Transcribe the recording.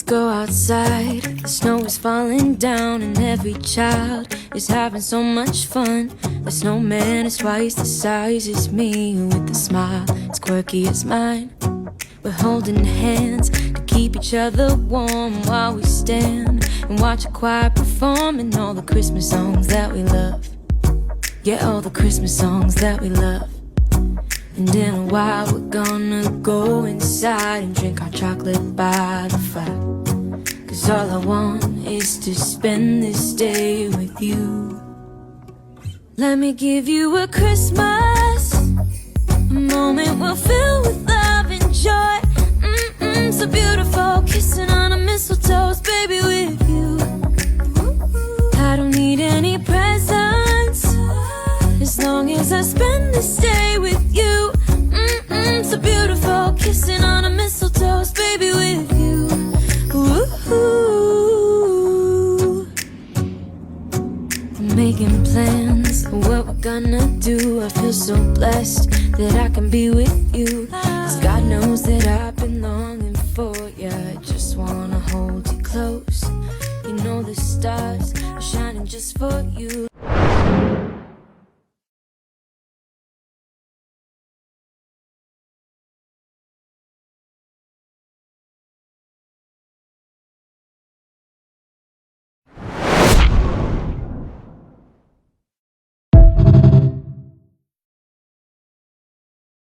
go outside. The snow is falling down and every child is having so much fun. The snowman is twice the size as me, with a smile as quirky as mine. We're holding hands to keep each other warm while we stand and watch a choir performing all the Christmas songs that we love. Yeah, all the Christmas songs that we love. And in a while we're gonna go inside and drink our chocolate by the fire. 'Cause all I want is to spend this day with you. Let me give you a Christmas, a moment we'll fill with love and joy. So beautiful, kissing on a mistletoe, baby, with you. I don't need any presents, as long as I spend this day with you. So beautiful, kissing on a mistletoe, baby, with you. Ooh. Making plans for what we're gonna do. I feel so blessed that I can be with you. 'Cause God knows that I've been longing for you. I just wanna hold you close. You know the stars are shining just for you.